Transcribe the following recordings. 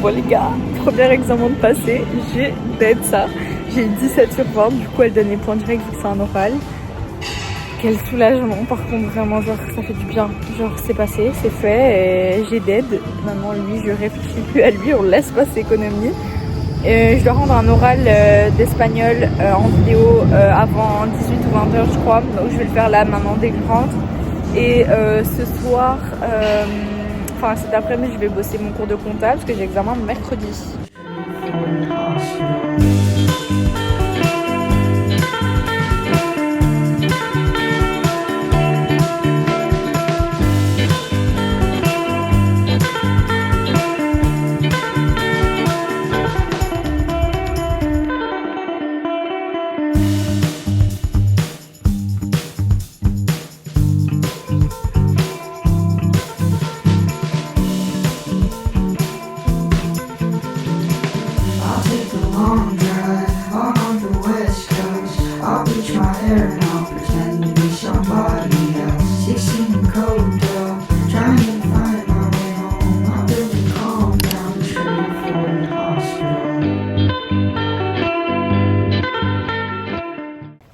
Bon les gars, premier examen de passé, j'ai dead ça. J'ai 17 sur 20, du coup elle donne les points directs vu que c'est un oral. Quel soulagement, par contre vraiment genre ça fait du bien. Genre c'est passé, c'est fait et j'ai dead. Maintenant lui je réfléchis plus à lui, on laisse passer économie. Je dois rendre un oral d'espagnol en vidéo avant 18 ou 20 heures je crois. Donc je vais le faire là maintenant dès que je rentre. Et ce soir, enfin cet après-midi je vais bosser mon cours de compta parce que j'ai examen mercredi.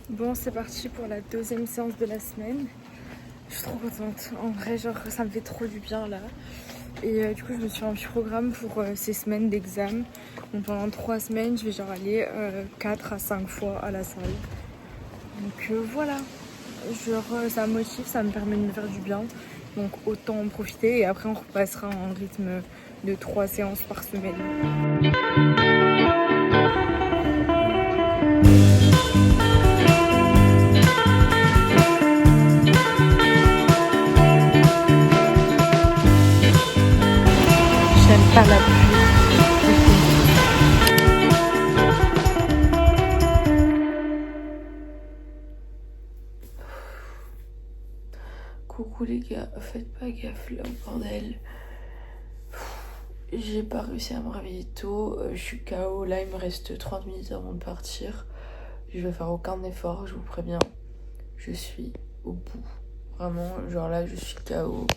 Bon, c'est parti pour la deuxième séance de la semaine. Je suis trop contente. En vrai, genre, ça me fait trop du bien là. Et du coup, je me suis fait un petit programme pour ces semaines d'examen. Donc pendant 3 semaines, je vais genre aller 4 à 5 fois à la salle. Donc voilà. Genre, ça me motive, ça me permet de me faire du bien. Donc autant en profiter et après on repassera en rythme de 3 séances par semaine. J'aime pas la pluie. Coucou les gars, faites pas gaffe là, bordel. J'ai pas réussi à me réveiller tôt, je suis KO, là il me reste 30 minutes avant de partir. Je vais faire aucun effort, je vous préviens. Je suis au bout. Vraiment, genre là je suis KO.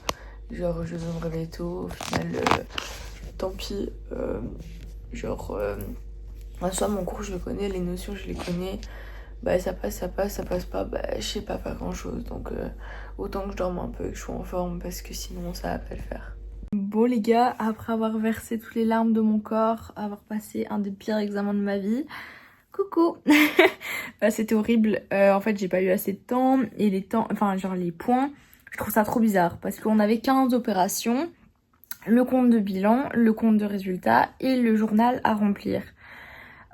Genre je veux me réveiller tôt, au final, tant pis. En soi mon cours je le connais, les notions je les connais. Bah ça passe pas, bah je sais pas grand chose. Donc autant que je dorme un peu et que je sois en forme parce que sinon ça va pas le faire. Bon les gars, après avoir versé toutes les larmes de mon corps, avoir passé un des pires examens de ma vie, coucou. C'était horrible, en fait j'ai pas eu assez de temps et les points, je trouve ça trop bizarre parce qu'on avait 15 opérations, le compte de bilan, le compte de résultat et le journal à remplir.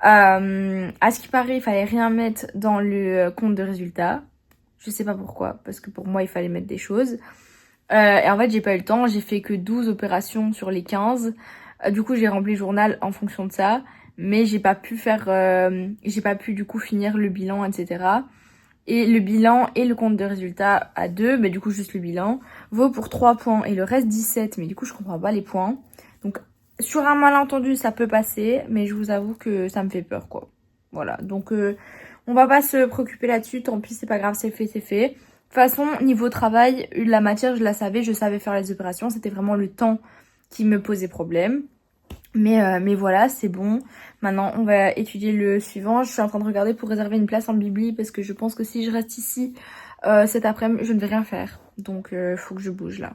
À ce qui paraît, il fallait rien mettre dans le compte de résultat. Je sais pas pourquoi, parce que pour moi il fallait mettre des choses. Et en fait j'ai pas eu le temps, j'ai fait que 12 opérations sur les 15. Du coup j'ai rempli le journal en fonction de ça. Mais j'ai pas pu du coup finir le bilan, etc. Et le bilan et le compte de résultat à 2, mais du coup juste le bilan, vaut pour 3 points et le reste 17. Mais du coup je comprends pas les points. Donc sur un malentendu ça peut passer, mais je vous avoue que ça me fait peur quoi. Voilà, donc on va pas se préoccuper là-dessus, tant pis c'est pas grave, c'est fait, c'est fait. De toute façon, niveau travail, la matière je la savais, je savais faire les opérations, c'était vraiment le temps qui me posait problème. Mais voilà, c'est bon. Maintenant, on va étudier le suivant. Je suis en train de regarder pour réserver une place en bibli parce que je pense que si je reste ici cet après-midi, je ne vais rien faire. Donc, faut que je bouge là.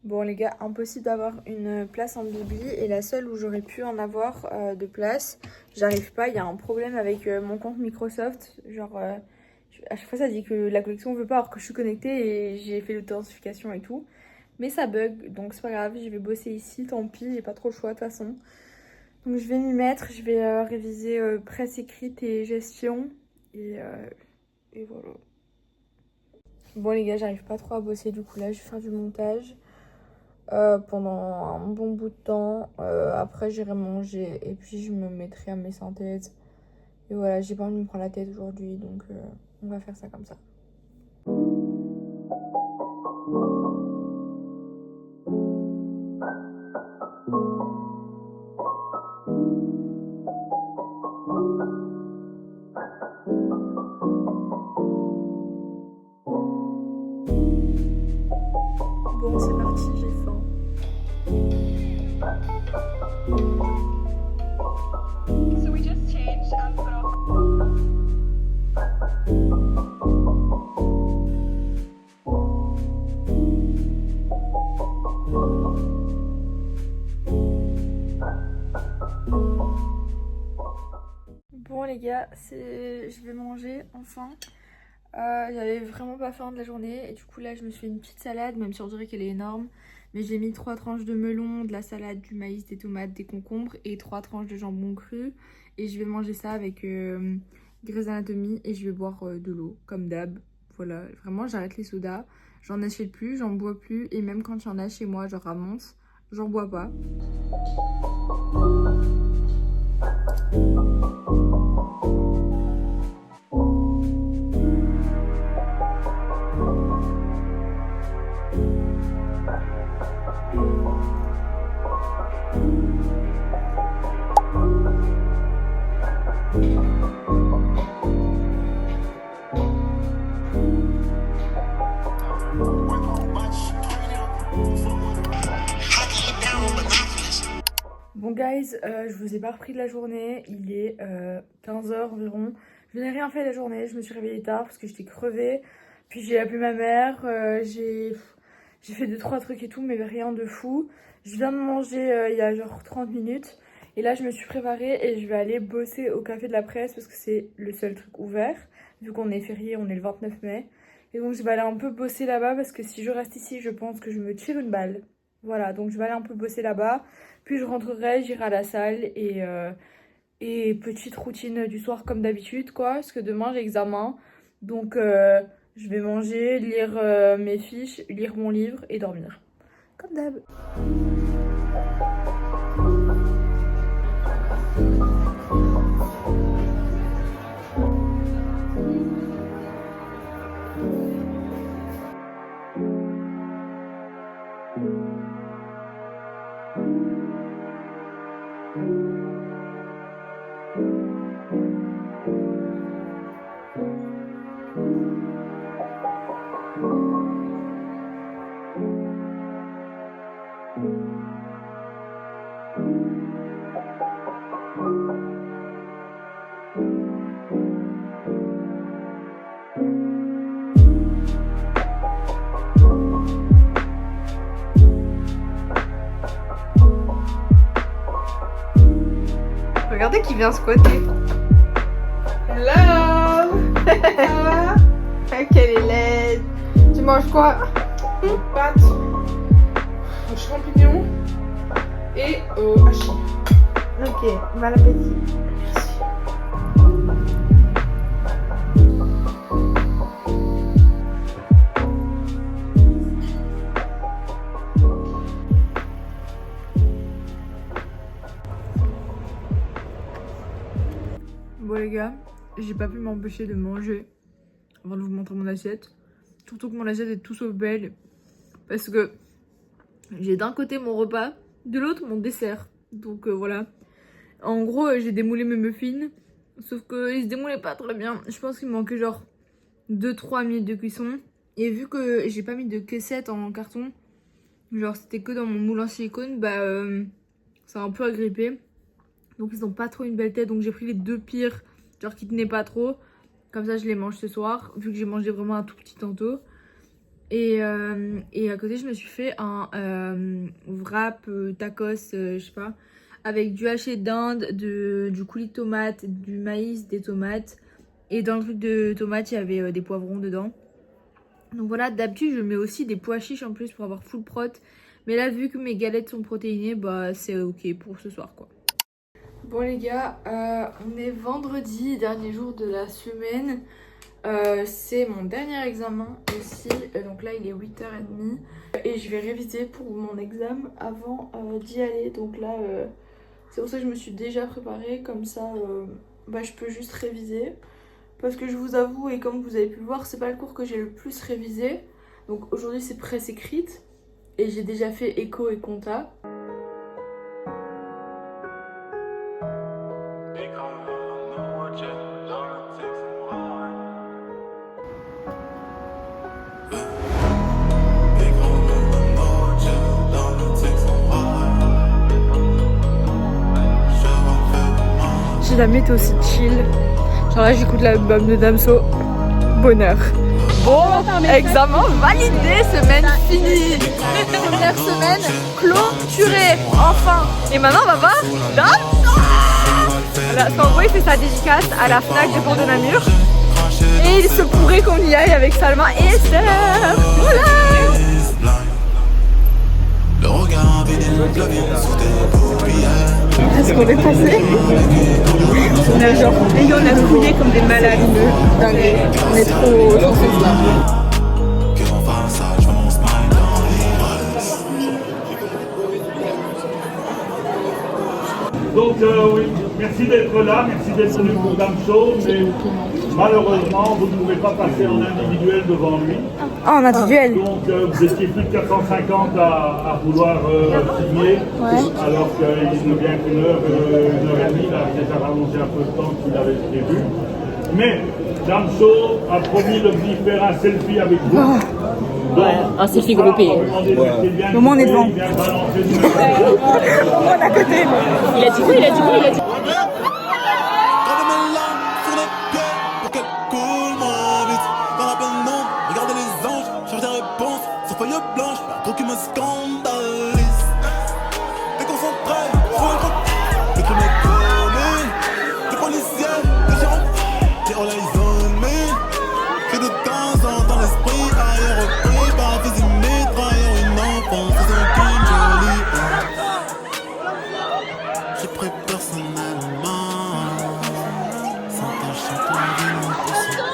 Bon les gars, impossible d'avoir une place en bibli et la seule où j'aurais pu en avoir de place, j'arrive pas. Il y a un problème avec mon compte Microsoft. Genre, à chaque fois ça dit que la connexion veut pas alors que je suis connectée et j'ai fait l'authentification et tout. Mais ça bug, donc c'est pas grave, je vais bosser ici, tant pis, j'ai pas trop le choix de toute façon. Donc je vais m'y mettre, je vais réviser presse écrite et gestion. Et voilà. Bon les gars, j'arrive pas trop à bosser du coup là, je vais faire du montage pendant un bon bout de temps. Après j'irai manger et puis je me mettrai à mes synthèses. Et voilà, j'ai pas envie de me prendre la tête aujourd'hui, donc on va faire ça comme ça. Bon, c'est parti, j'ai faim. Bon les gars, je vais manger enfin. J'avais vraiment pas faim de la journée et du coup là je me suis fait une petite salade, même si on dirait qu'elle est énorme. Mais j'ai mis 3 tranches de melon, de la salade, du maïs, des tomates, des concombres et 3 tranches de jambon cru. Et je vais manger ça avec Grey's Anatomy et je vais boire de l'eau comme d'hab. Voilà, vraiment j'arrête les sodas, j'en achète plus, j'en bois plus et même quand il y en a chez moi, genre à Mons, j'en bois pas. Bon guys, je vous ai pas repris de la journée, il est 15h environ. Je n'ai rien fait la journée, je me suis réveillée tard parce que j'étais crevée. Puis j'ai appelé ma mère, j'ai fait 2-3 trucs et tout, mais rien de fou. Je viens de manger il y a genre 30 minutes. Et là je me suis préparée et je vais aller bosser au café de la presse parce que c'est le seul truc ouvert. Vu qu'on est férié, on est le 29 mai. Et donc je vais aller un peu bosser là-bas parce que si je reste ici, je pense que je me tire une balle. Voilà, donc je vais aller un peu bosser là-bas. Puis je rentrerai, j'irai à la salle et petite routine du soir comme d'habitude quoi. Parce que demain j'ai examen. Donc je vais manger, lire mes fiches, lire mon livre et dormir. Comme d'hab. Regardez qui vient squatter. Hello. Ça va? Quelle est laide. Tu manges quoi? Pâtes, champignons et hachis. Ok, bon appétit. Merci. Bon les gars, j'ai pas pu m'empêcher de manger avant de vous montrer mon assiette. Surtout que mon assiette est tout sauf belle. Parce que j'ai d'un côté mon repas, de l'autre mon dessert. Donc voilà. En gros, j'ai démoulé mes muffins. Sauf qu'ils se démoulaient pas très bien. Je pense qu'il me manquait genre 2-3 minutes de cuisson. Et vu que j'ai pas mis de caissette en carton, genre c'était que dans mon moule en silicone, bah ça a un peu agrippé. Donc ils ont pas trop une belle tête. Donc j'ai pris les 2 pires, genre qui tenaient pas trop. Comme ça je les mange ce soir, vu que j'ai mangé vraiment un tout petit tantôt. Et à côté je me suis fait un wrap tacos, je sais pas, avec du haché de dinde, du coulis de tomate, du maïs, des tomates. Et dans le truc de tomates il y avait des poivrons dedans. Donc voilà, d'habitude je mets aussi des pois chiches en plus pour avoir full prot. Mais là vu que mes galettes sont protéinées, bah c'est ok pour ce soir quoi. Bon les gars, on est vendredi, dernier jour de la semaine. C'est mon dernier examen ici, donc là il est 8h30. Et je vais réviser pour mon examen avant d'y aller. Donc là, c'est pour ça que je me suis déjà préparée, comme ça bah, je peux juste réviser. Parce que je vous avoue, et comme vous avez pu le voir, c'est pas le cours que j'ai le plus révisé. Donc aujourd'hui c'est presse écrite. Et j'ai déjà fait éco et compta. J'ai la météo aussi chill. Genre là j'écoute l'album de Damso. bonheur. Bon, examen validé, semaine finie. Première semaine clôturée, enfin. Et maintenant on va voir voilà, en gros il fait sa dédicace à la FNAC du port de Namur. Et il se pourrait qu'on y aille avec Salma et Esther. Voilà. Est-ce qu'on est passé? On a genre, et on a fouillé comme des malades. Dingue. On est trop chanceux là. Donc oui, merci d'être là, merci d'être venu pour Dame Show, mais malheureusement vous ne pouvez pas passer en individuel devant lui. Ah, en individuel. Donc vous étiez plus de 450 à vouloir signer, alors qu'il ne vient qu'une heure et demie, il a déjà rallongé un peu le temps qu'il avait prévu. Mais Dame Show a promis de venir faire un selfie avec vous. Donc, un selfie groupé. Au moins on est devant. On On est à côté. Il a dit quoi? Il a dit quoi? Il a dit quoi? Regardez les anges, cherche des réponses sur feuille blanche, un truc qui me scandalise. Déconcentré, faut un gros. Le crime est commis, les policiers, les gens, les all eyes on me. Que de temps en temps l'esprit ailleurs repris par un fusil mitrailleur, une enfance, c'est un crime joli. J'ai pris personnellement, sans tâcher ton vie non possible.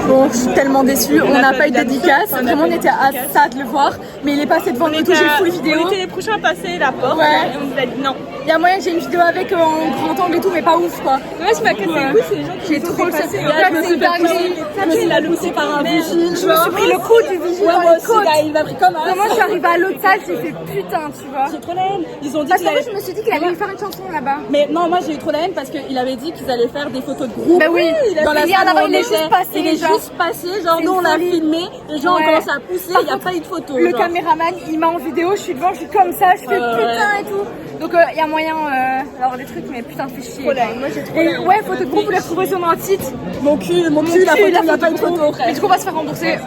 Bon, je suis tellement déçue, on n'a pas eu de dédicace. Vraiment, on était à ça de le voir, mais il est passé devant nous, j'ai full vidéo. On était les prochains à passer la porte Ouais. et on nous a dit non. Il y a moyen que j'ai une vidéo avec en grand angle et tout, mais pas ouf quoi. Ouais, je m'as cassé les couilles, c'est les gens qui J'ai trop le seum. je me suis fait pousser. Il a poussé par un vigile. Je me suis pris le coup du vigile Ouais, dans moi les aussi, côtes. gars, il m'a pris comme un. Moi, je suis arrivée à l'autre salle, j'ai fait putain, tu vois. J'ai trop la haine. Ils ont dit Parce qu'il qu'en fait, allait... je me suis dit qu'il allait lui faire une chanson là-bas. Mais non, moi j'ai eu trop la haine parce qu'il avait dit qu'ils allaient faire des photos de groupe. Bah oui, dans la il y en salle avait, où on il est était. juste passé, Il est genre. juste passé, genre C'est nous on une a folie. filmé, les gens ont Ouais. commencé à pousser, il n'y a pas eu de photo. Le genre. caméraman, il m'a en vidéo, je suis devant, je suis comme ça, je fais putain et tout. Donc il y a moyen d'avoir des trucs, mais putain, fait chier. Trop la haine. Moi j'ai trop la Et haine. ouais, photo de groupe, vous l'avez trouvé sur mon titre. Mon cul, la photo, il n'y a pas eu de photo, frère. Mais du coup, on va se faire rembourser.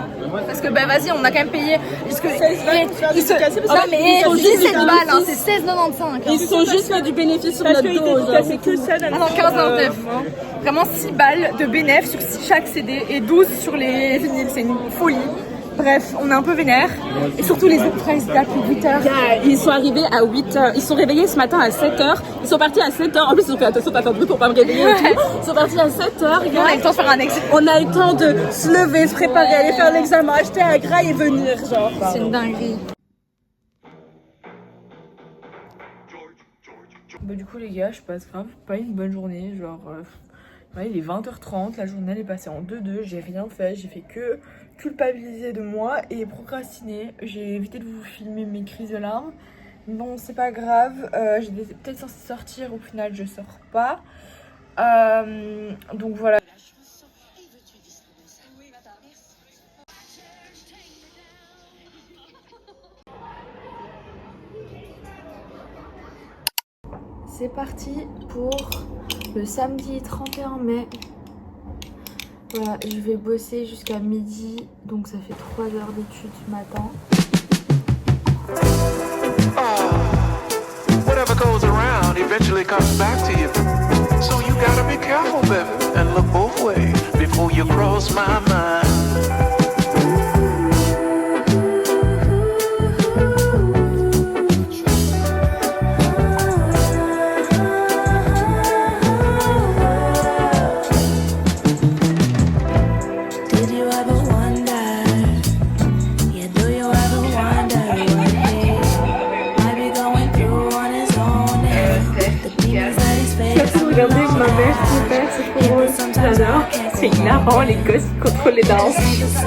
Parce que, bah vas-y, on a quand même payé. Jusque... balles pour faire dédicacer, parce Non, que mais ils sont juste 17 du balles, hein, bénéfice. c'est 16,95. Ils se sont juste fait du bénéfice sur notre dos. C'est que ça, non, 15,99. Vraiment 6 balles de bénéf sur chaque CD et 12 sur les vinyles, c'est une folie. Bref, on est un peu vénère. Et surtout les autres frères, ils étaient depuis 8h. Ils sont arrivés à 8h. Ils sont réveillés ce matin à 7h. Ils sont partis à 7h. En plus, ils ont fait attention, t'as fait un truc pour pas me réveiller. Et tout. Ils sont partis à 7h. On a eu le temps de faire un examen. On a eu le temps de se lever, se préparer, aller faire l'examen, acheter un graille et venir, genre. C'est une dinguerie. Bah du coup les gars, je passe grave pas une bonne journée, genre ouais, il est 20h30, la journée elle est passée en 2-2, j'ai rien fait, j'ai fait que culpabiliser de moi et procrastiner. J'ai évité de vous filmer mes crises de larmes. Bon, c'est pas grave, j'étais peut-être censée sortir, au final je sors pas. Donc voilà. C'est parti pour le samedi 31 mai. Voilà, je vais bosser jusqu'à midi, donc ça fait 3 heures d'études ce matin. Whatever goes around eventually comes back to you. So you gotta be careful, baby, and look both ways before you cross my mind. Regardez ma mère, mon père, c'est trop drôle. J'adore. C'est hilarant, les gosses qui contrôlent les danses. Yes, we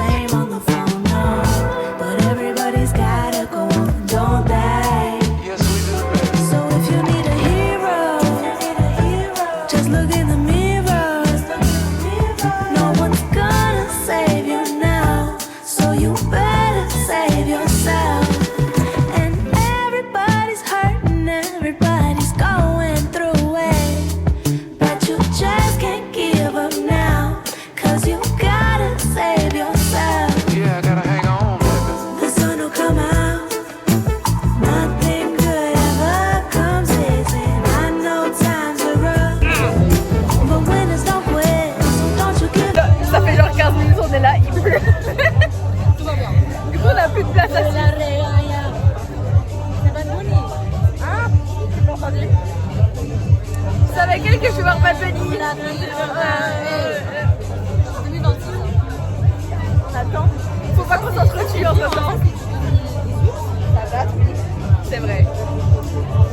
do, baby. So if you need a hero, just look in the mirror. No one's gonna save you now, so you better save yourself. And everybody's hurting, everybody's going through it. C'est avec elle que je vais voir Bad Bunny. 2026. On attend. Faut pas qu'on s'entretue entre temps. Ça date, oui. C'est vrai.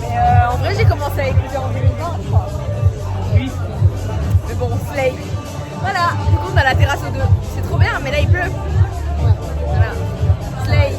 Mais en vrai, j'ai commencé à écouter en 2020, je crois. Oui. Mais bon, Slay. Voilà, du coup, on a la terrasse aux deux. C'est trop bien, mais là, il pleut. Voilà. Slay.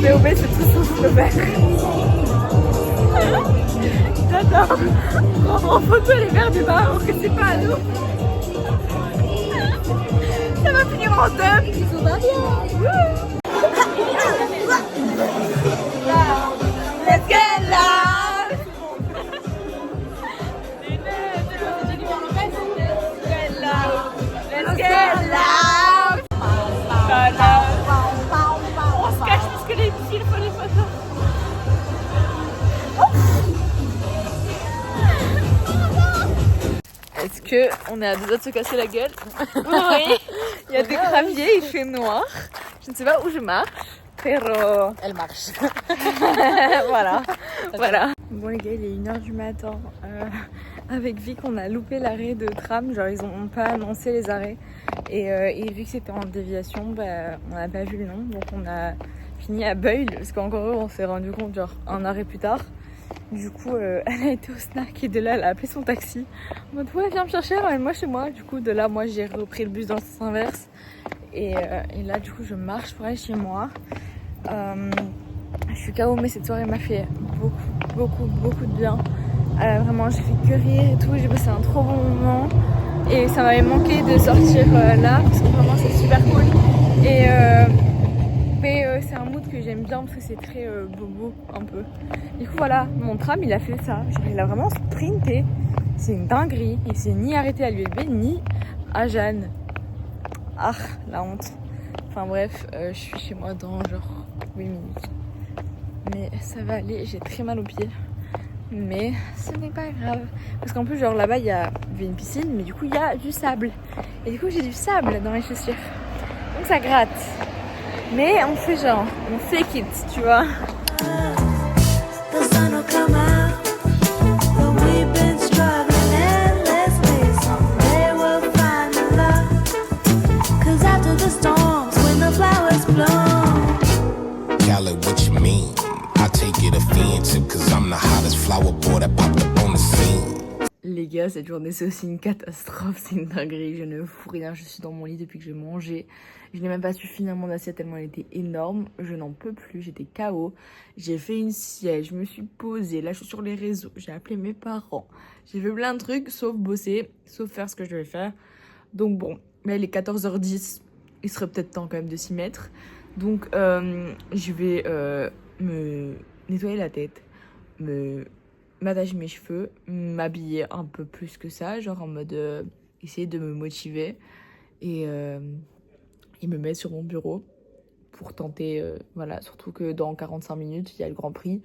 POB, c'est tout sauf le vert. J'adore prendre en photo les verres du bar alors que c'est pas à nous. Ça va finir en deux. Tout va bien. Let's get loud. Let's get loud. On se cache parce que les filles font les photos. Est-ce que on est à deux doigts de se casser la gueule? Oui. Il y a des graviers, il fait noir. Je ne sais pas où je marche. Pero... Elle marche. voilà. Voilà. Bon les gars, il est 1h du matin. Avec Vic, on a loupé l'arrêt de tram. Genre ils ont pas annoncé les arrêts. Et vu que c'était en déviation, bah, on n'a pas vu le nom. Donc on a fini à Bueil. Parce qu'encore eux, on s'est rendu compte genre un arrêt plus tard. Du coup, elle a été au snack et de là, elle a appelé son taxi. En mode, ouais, viens me chercher, ramène-moi chez moi. Du coup, de là, moi, j'ai repris le bus dans le sens inverse. Et là, du coup, je marche pour aller chez moi. Je suis KO, mais cette soirée m'a fait beaucoup de bien. Vraiment, j'ai fait que rire et tout. J'ai passé un trop bon moment. Et ça m'avait manqué de sortir là, parce que vraiment, c'est super cool. Mais c'est un mood que j'aime bien parce que c'est très bobo un peu. Du coup voilà, mon tram il a fait ça. Genre, il a vraiment sprinté. C'est une dinguerie. Il s'est ni arrêté à l'ULB ni à Jeanne. Ah, la honte. Enfin bref, je suis chez moi dans genre 8 minutes. Mais ça va aller, j'ai très mal aux pieds. Mais ce n'est pas grave. Parce qu'en plus genre là-bas il y avait une piscine, mais du coup il y a du sable. Et du coup j'ai du sable dans les chaussures. Donc ça gratte. Mais on fait genre, on fake it, tu vois. Cali, what you mean? I take it offensive, cause I'm the hottest flower boy that popped up on the scene. Les gars, cette journée c'est aussi une catastrophe, c'est une dinguerie, je ne fous rien, je suis dans mon lit depuis que j'ai mangé. Je n'ai même pas su finir mon assiette tellement elle était énorme, je n'en peux plus, j'étais KO. J'ai fait une sieste, je me suis posée, là je suis sur les réseaux, j'ai appelé mes parents. J'ai fait plein de trucs, sauf bosser, sauf faire ce que je devais faire. Donc bon, là il est 14h10, il serait peut-être temps quand même de s'y mettre. Donc je vais me nettoyer la tête, m'attacher mes cheveux, m'habiller un peu plus que ça, genre en mode essayer de me motiver et me mettre sur mon bureau pour tenter, voilà, surtout que dans 45 minutes il y a le Grand Prix.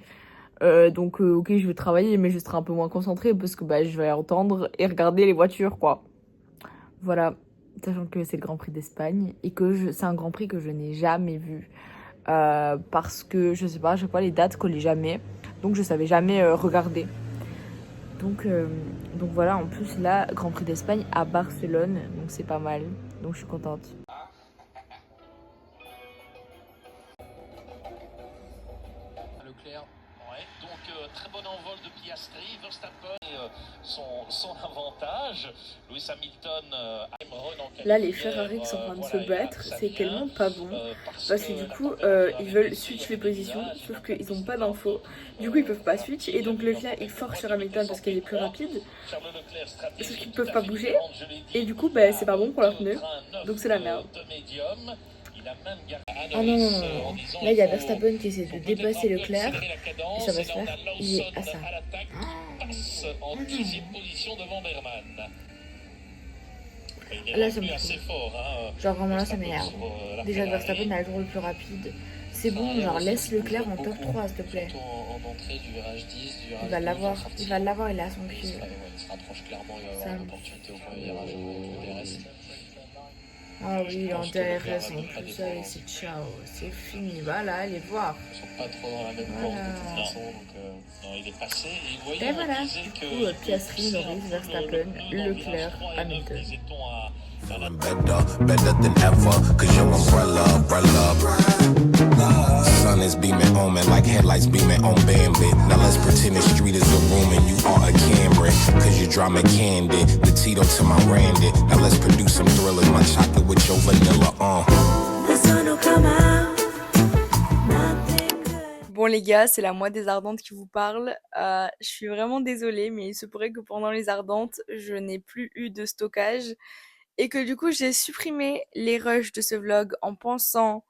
Donc ok, je vais travailler mais je serai un peu moins concentrée parce que bah, je vais entendre et regarder les voitures quoi. Voilà, sachant que c'est le Grand Prix d'Espagne et que c'est un Grand Prix que je n'ai jamais vu. Parce que je sais pas, à chaque fois les dates collaient jamais, donc je savais jamais regarder. Donc voilà, en plus là, Grand Prix d'Espagne à Barcelone, donc c'est pas mal, donc je suis contente. Leclerc, ouais, donc très bon envol de Piastri, Verstappen son avantage, Lewis Hamilton Là les Ferrari qui sont en train de se battre, c'est tellement pas bon parce que du coup ils veulent switch les positions sauf qu'ils ont pas d'infos, du coup ils peuvent pas switch et donc Leclerc il force sur Hamilton parce qu'il est plus rapide sauf qu'ils peuvent pas bouger et du coup bah, c'est pas bon pour leurs pneus, donc c'est la merde. Ah non, là il y a Verstappen qui essaie de dépasser Leclerc et ça va se faire, il est à ça. en 10e position devant Berman. Là ça me saoule. Genre vraiment là ça m'énerve. Déjà Verstappen a le tour le plus rapide. C'est bon, genre laisse Leclerc en top 3 s'il te plaît. Il va l'avoir, il est à son pied. Ça me... Ah oui, en DRS en plus, allez, c'est ciao, c'est fini, voilà, allez voir. Ils sont pas trop dans la même course de toute façon, donc non, il est passé. Et voilà, du coup, Piastri, Norris, Verstappen, Leclerc, Hamilton. Better than ever, cause your umbrella. Sun is beaming on me like headlights beaming on Bambi. Now let's pretend the street is a room and you are a Camry. Cause you drama candy, the Tito to my Randy. Now let's produce some thrillers, my chocolate with your vanilla, The sun will come out. Bon les gars, c'est la moi des Ardentes qui vous parle. Je suis vraiment désolée, mais il se pourrait que pendant les Ardentes, je n'ai plus eu de stockage. Et que du coup, j'ai supprimé les rushs de ce vlog en pensant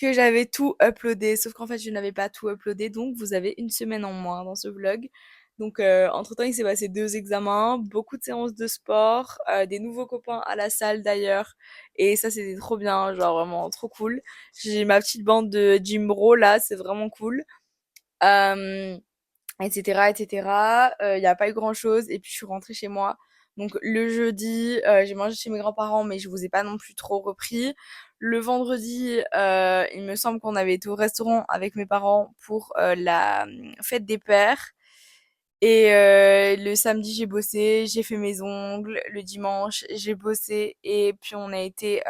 que j'avais tout uploadé. Sauf qu'en fait, je n'avais pas tout uploadé. Donc, vous avez une semaine en moins dans ce vlog. Donc, entre-temps, il s'est passé 2 examens, beaucoup de séances de sport, des nouveaux copains à la salle d'ailleurs. Et ça, c'était trop bien, genre vraiment trop cool. J'ai ma petite bande de gym bro là, c'est vraiment cool. Etc. Il n'y a pas eu grand-chose. Et puis, je suis rentrée chez moi. Donc le jeudi, j'ai mangé chez mes grands-parents, mais je vous ai pas non plus trop repris. Le vendredi, il me semble qu'on avait été au restaurant avec mes parents pour la fête des pères. Et le samedi, j'ai bossé, j'ai fait mes ongles. Le dimanche, j'ai bossé. Et puis on a été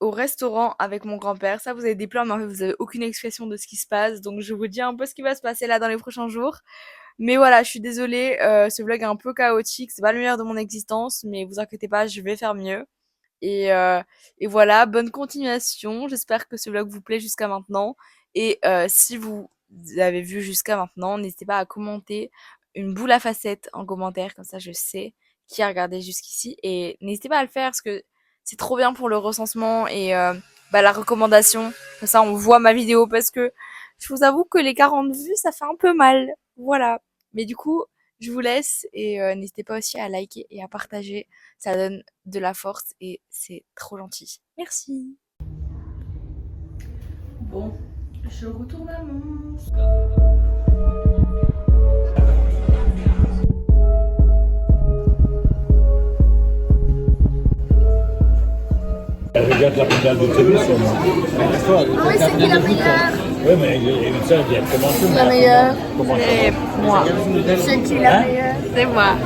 au restaurant avec mon grand-père. Ça, vous avez des plans, mais en fait, vous avez aucune expression de ce qui se passe. Donc je vous dis un peu ce qui va se passer là dans les prochains jours. Mais voilà, je suis désolée, ce vlog est un peu chaotique, c'est pas le meilleur de mon existence, mais vous inquiétez pas, je vais faire mieux. Et voilà, bonne continuation, j'espère que ce vlog vous plaît jusqu'à maintenant. Et si vous avez vu jusqu'à maintenant, n'hésitez pas à commenter une boule à facettes en commentaire, comme ça je sais qui a regardé jusqu'ici. Et n'hésitez pas à le faire, parce que c'est trop bien pour le recensement et la recommandation. Comme ça on voit ma vidéo, parce que je vous avoue que les 40 vues, ça fait un peu mal. Voilà. Mais du coup, je vous laisse et n'hésitez pas aussi à liker et à partager. Ça donne de la force et c'est trop gentil. Merci. Bon, je retourne à Mons. Regarde la pédale de tennis sur moi. Oui, c'est qui la meilleure? Oui, mais il y a une seule qui a commencé. La meilleure, Comment ça? c'est moi. C'est qui la meilleure? C'est moi.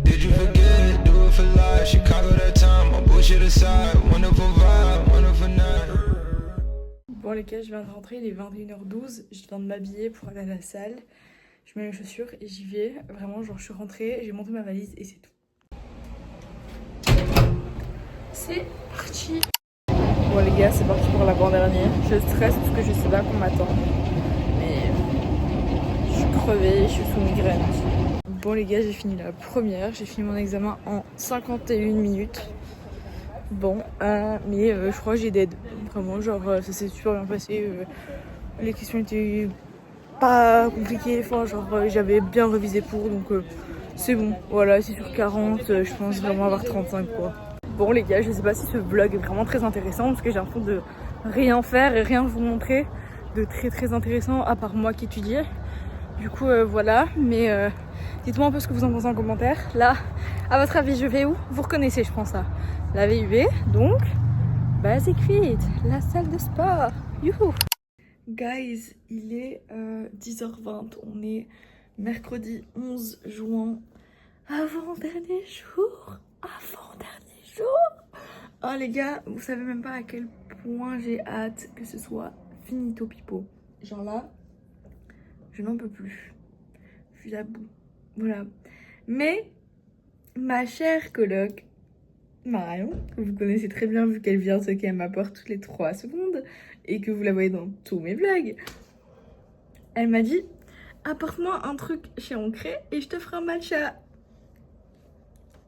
Did you forget? Do it for life. Chicago that time. My bullshit aside. Wonderful vibe. Wonderful night. Bon les gars, je viens de rentrer, il est 21h12. Je viens de m'habiller pour aller à la salle. Je mets mes chaussures et j'y vais. Vraiment, genre je suis rentrée, j'ai monté ma valise et c'est tout. C'est parti. Bon les gars, c'est parti pour l'avant-dernier. Je stresse parce que je sais pas qu'on m'attend. Mais je suis crevée, je suis sous migraine. Bon les gars, j'ai fini la première. J'ai fini mon examen en 51 minutes. Bon, mais je crois que j'ai dead. Vraiment, genre ça s'est super bien passé. Les questions étaient pas compliquées. Enfin, genre j'avais bien révisé pour, donc c'est bon. Voilà, c'est sur 40. Je pense vraiment avoir 35 quoi. Bon les gars, je sais pas si ce vlog est vraiment très intéressant parce que j'ai l'impression de rien faire et rien vous montrer de très intéressant à part moi qui étudiais. Du coup voilà, mais dites-moi un peu ce que vous en pensez en commentaire. Là, à votre avis, je vais où? Vous reconnaissez, je pense, ça. La VUB, donc Basic Fit, la salle de sport. Youhou! Guys, il est 10h20, on est mercredi 11 juin, avant-dernier jour. Oh les gars, vous savez même pas à quel point j'ai hâte que ce soit finito pipo. Genre là, je n'en peux plus. Je suis à bout. Voilà. Mais ma chère coloc, Marion, que vous connaissez très bien vu qu'elle vient toquer à ma porte toutes les 3 secondes et que vous la voyez dans tous mes vlogs, elle m'a dit apporte-moi un truc chez Ancré et je te ferai un matcha.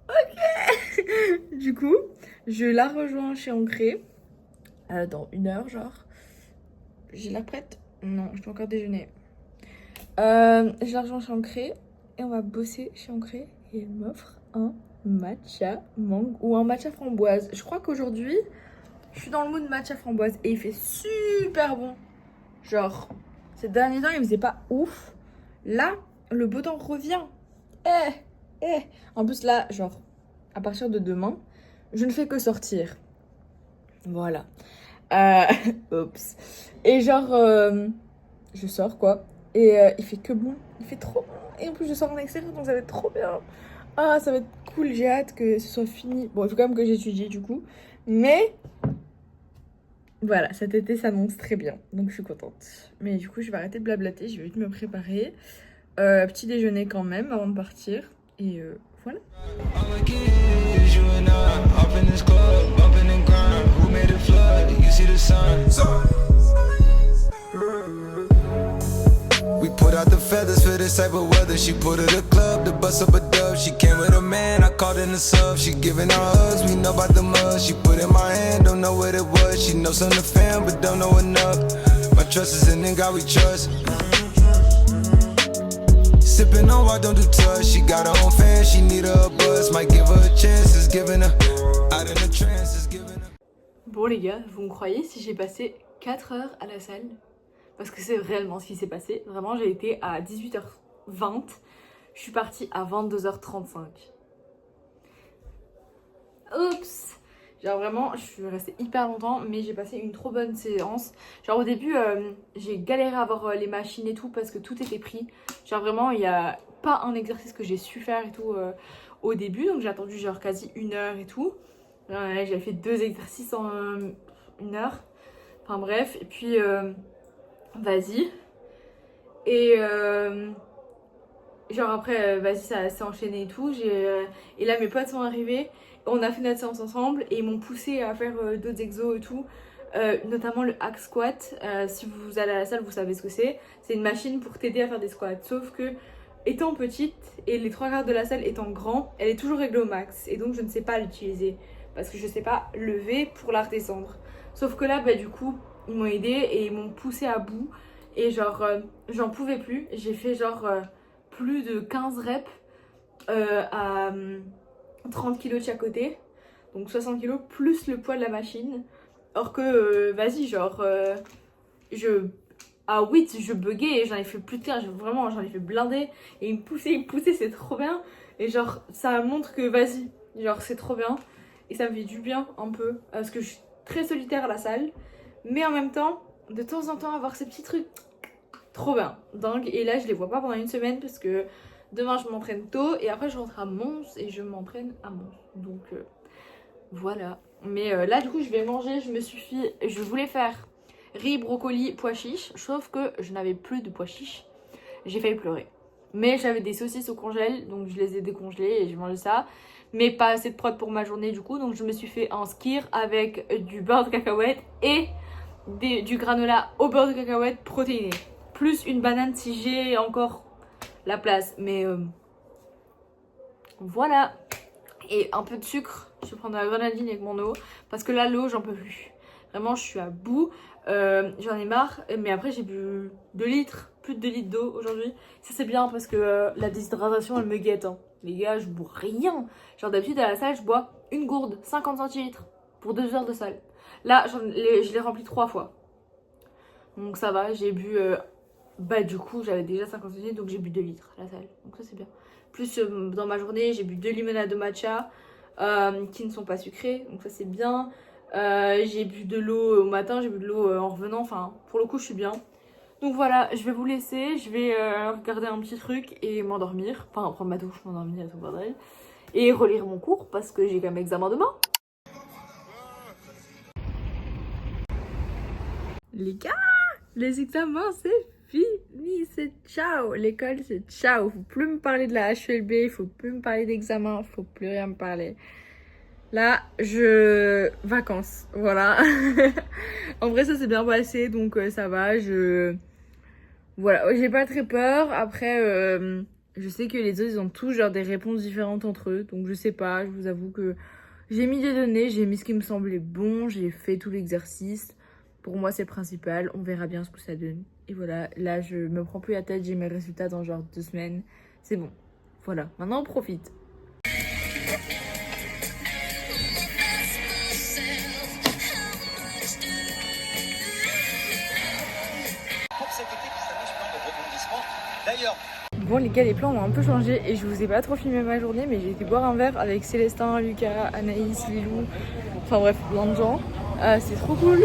Ok. Du coup, je la rejoins chez Ancré dans 1 heure genre. j'ai l'air prête? Non, je peux encore déjeuner. J'ai l'argent chez Ancré et on va bosser chez Ancré et elle m'offre un matcha mangue ou un matcha framboise. Je crois qu'aujourd'hui, je suis dans le mood matcha framboise et il fait super bon. Genre, ces derniers temps, il faisait pas ouf. Là, le beau temps revient. En plus, là, genre, à partir de demain, je ne fais que sortir. Voilà. Oups. Et genre, je sors quoi. Et il fait que bon. Il fait trop bon. Et en plus, je sors en extérieur, donc ça va être trop bien. Ah, ça va être cool. J'ai hâte que ce soit fini. Bon, il faut quand même que j'étudie du coup. Mais voilà, cet été s'annonce très bien. Donc je suis contente. Mais du coup, je vais arrêter de blablater. Je vais vite me préparer. Petit déjeuner quand même avant de partir. Et voilà. We put out the feathers for this type of weather. She put her the club to bust up a dub. She came with a man, I called in the sub. She giving her hugs, we know about the mud. She put in my hand, don't know what it was. She knows some of the fam, but don't know enough. My trust is in God we trust. Sipping on why don't do touch. She got her own fan, she need her a buzz. Might give her a chance, it's giving her out in the trance, it's giving her. Bon les gars, vous me croyez si j'ai passé 4 heures à la salle? Parce que c'est réellement ce qui s'est passé. Vraiment, j'ai été à 18h20. Je suis partie à 22h35. Oups! Genre vraiment, je suis restée hyper longtemps, mais j'ai passé une trop bonne séance. Genre au début, j'ai galéré à avoir les machines et tout parce que tout était pris. Genre vraiment, il n'y a pas un exercice que j'ai su faire et tout au début. Donc j'ai attendu genre quasi 1 heure et tout. J'avais fait 2 exercices en 1 heure. Enfin bref, et puis... vas-y. Et genre après, vas-y, ça s'est enchaîné et tout. Et là, mes potes sont arrivés. On a fait notre séance ensemble et ils m'ont poussé à faire d'autres exos et tout. Notamment le hack squat. Si vous allez à la salle, vous savez ce que c'est. C'est une machine pour t'aider à faire des squats. Sauf que, étant petite et les 3/4 de la salle étant grand, elle est toujours réglée au max. Et donc, je ne sais pas l'utiliser. Parce que je ne sais pas lever pour la redescendre. Sauf que là, bah du coup... ils m'ont aidé et ils m'ont poussé à bout et genre j'en pouvais plus. J'ai fait genre plus de 15 reps à 30 kg de chaque côté, donc 60 kg plus le poids de la machine. Or que vas-y, genre à 8 je buguais et j'en ai fait plus de 15, vraiment j'en ai fait blinder et ils me poussaient, c'est trop bien. Et genre ça montre que vas-y, genre c'est trop bien et ça me fait du bien un peu parce que je suis très solitaire à la salle. Mais en même temps, de temps en temps, avoir ces petits trucs, trop bien, dingue. Et là, je les vois pas pendant 1 semaine parce que demain, je m'entraîne tôt. Et après, je rentre à Mons et je m'entraîne à Mons. Donc, voilà. Mais là, du coup, je vais manger. Je voulais faire riz, brocoli, pois chiches. Sauf que je n'avais plus de pois chiches. J'ai failli pleurer. Mais j'avais des saucisses au congèle. Donc, je les ai décongelées et j'ai mangé ça. Mais pas assez de prod pour ma journée, du coup. Donc, je me suis fait un skyr avec du beurre de cacahuète et... du granola au beurre de cacahuète protéiné. Plus une banane si j'ai encore la place. Mais voilà. Et un peu de sucre. Je vais prendre de la grenadine avec mon eau. Parce que là, l'eau, j'en peux plus. Vraiment, je suis à bout. J'en ai marre. Mais après, j'ai bu 2 litres. Plus de 2 litres d'eau aujourd'hui. Ça, c'est bien parce que la déshydratation, elle me guette. Hein. Les gars, je bois rien. Genre, d'habitude, à la salle, je bois une gourde, 50 centilitres. Pour 2 heures de salle. Là, je l'ai rempli 3 fois. Donc ça va, j'ai bu... bah du coup, j'avais déjà 50 centilitres, donc j'ai bu 2 litres à la salle. Donc ça, c'est bien. Plus dans ma journée, j'ai bu 2 limonades de matcha qui ne sont pas sucrées. Donc ça, c'est bien. J'ai bu de l'eau au matin, j'ai bu de l'eau en revenant. Enfin, pour le coup, je suis bien. Donc voilà, je vais vous laisser. Je vais regarder un petit truc et m'endormir. Enfin, prendre ma douche, m'endormir et tout bordel. Et relire mon cours parce que j'ai quand même examen demain. Les gars, les examens c'est fini, c'est ciao. L'école c'est ciao. Faut plus me parler de la HLB, faut plus me parler d'examen, faut plus rien me parler. Là, vacances, voilà. En vrai ça s'est bien passé donc ça va, voilà, j'ai pas très peur. Après, je sais que les autres ils ont tous genre des réponses différentes entre eux, donc je sais pas, je vous avoue que j'ai mis des données, j'ai mis ce qui me semblait bon, j'ai fait tout l'exercice. Pour moi c'est le principal, on verra bien ce que ça donne. Et voilà, là je me prends plus la tête, j'ai mes résultats dans genre 2 semaines. C'est bon, voilà, maintenant on profite. Bon les gars, les plans ont un peu changé et je vous ai pas trop filmé ma journée, mais j'ai été boire un verre avec Célestin, Lucas, Anaïs, Lilou, enfin bref plein de gens. C'est trop cool.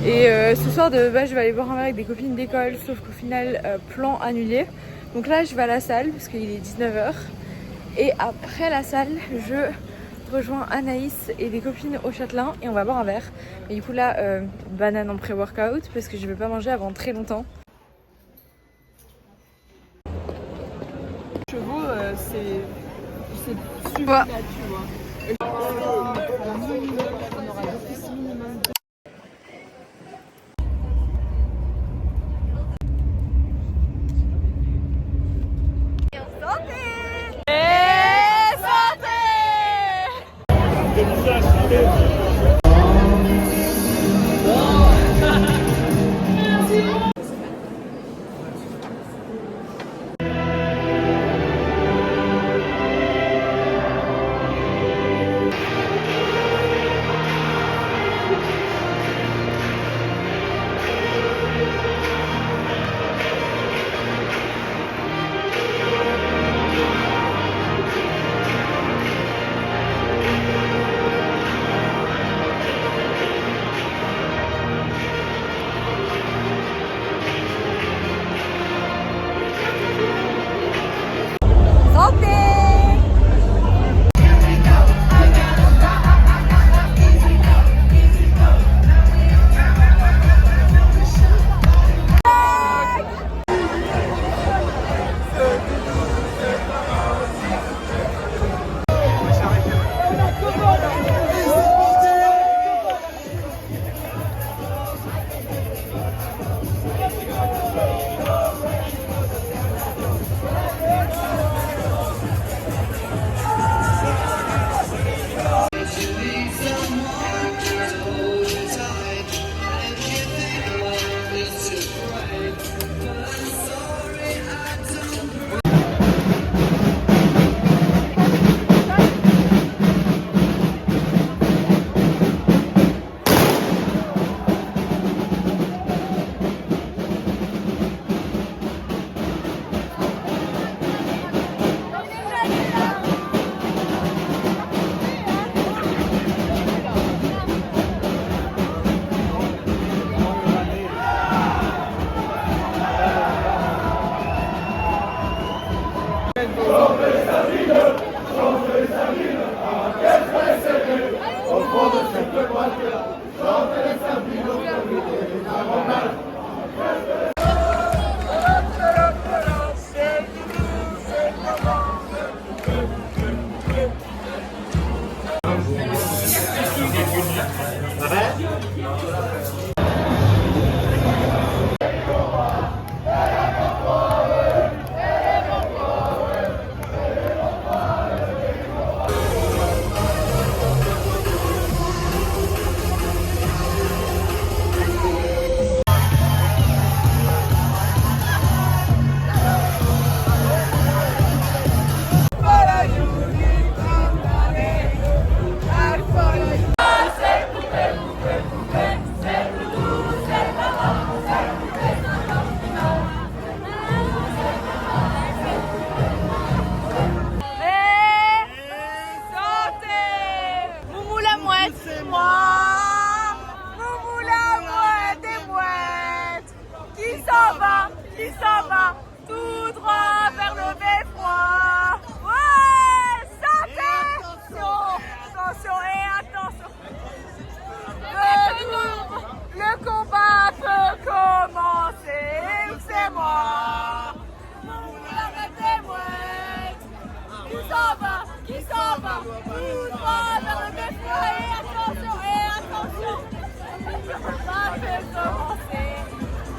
Et ce soir je vais aller boire un verre avec des copines d'école, sauf qu'au final plan annulé. Donc là je vais à la salle parce qu'il est 19h et après la salle je rejoins Anaïs et des copines au Châtelain et on va boire un verre. Et du coup là banane en pré-workout parce que je vais pas manger avant très longtemps. Chevaux, c'est super là, tu vois.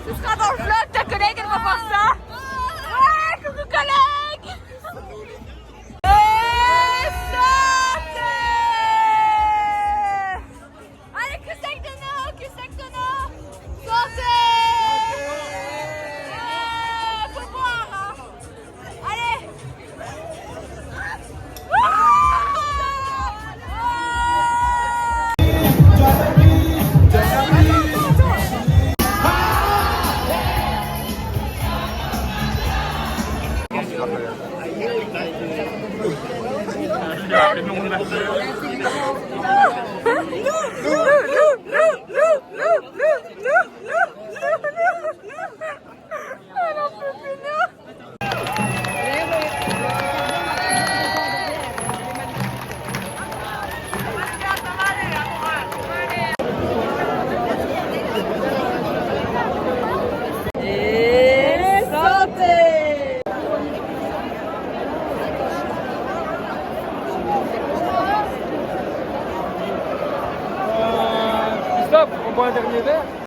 Tu seras dans le vlog, ta collègue elle va voir ça. Ouais, coucou collègue. Et santé. Allez, cul sec de nous, cul sec de nous. les verts.